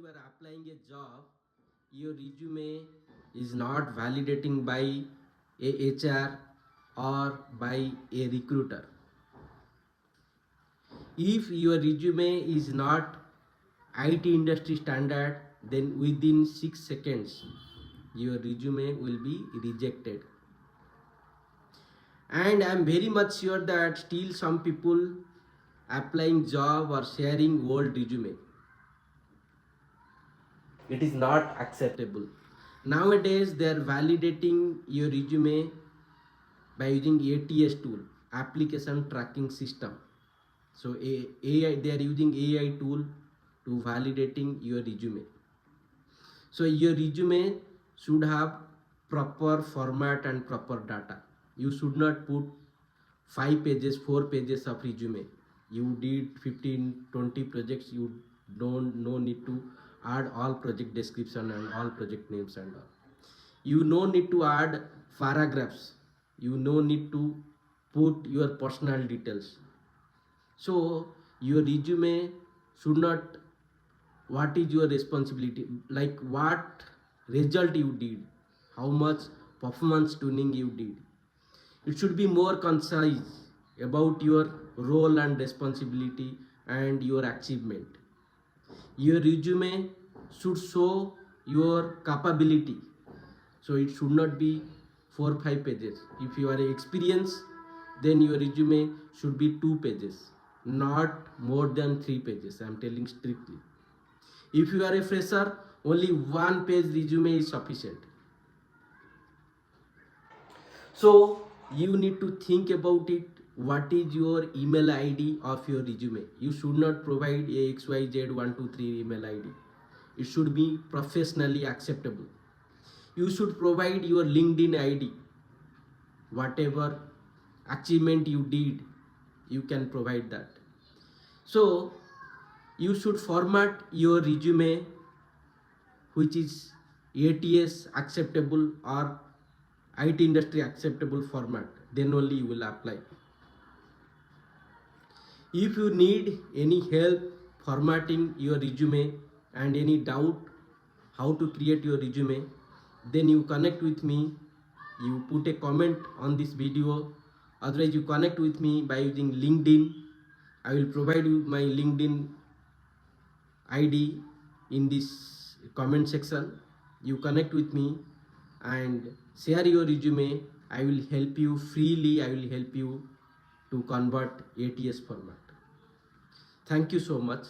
you are applying a job, your resume is not validating by a HR or by a recruiter. If your resume is not IT industry standard, then within 6 seconds your resume will be rejected. And I am very much sure that still some people applying job or sharing old resume. It is not acceptable. Nowadays they are validating your resume by using ATS tool, Application Tracking System. So AI, they are using AI tool to validating your resume. So your resume should have proper format and proper data. You should not put 5 pages, 4 pages of resume. You did 15, 20 projects. You don't no need to add all project description and all project names and all. You no need to add paragraphs. You no need to put your personal details. So your resume should not, what is your responsibility, like what result you did, how much performance tuning you did. It should be more concise about your role and responsibility and your achievement. Your resume should show your capability, so it should not be 4 or 5 pages. If you are experienced, then your resume should be 2 pages, not more than 3 pages. I am telling strictly. If you are a fresher, only 1 page resume is sufficient. So you need to think about it. What is your email ID of your resume? You should not provide a XYZ123 email ID. It should be professionally acceptable. You should provide your LinkedIn ID. Whatever achievement you did, you can provide that. So you should format your resume which is ATS acceptable or IT industry acceptable format, then only you will apply. If you need any help formatting your resume and any doubt how to create your resume, then you connect with me. You put a comment on this video. Otherwise you connect with me by using LinkedIn. I will provide you my LinkedIn ID in this comment section. You connect with me and share your resume. I will help you freely. I will help you to convert ATS format. Thank you so much.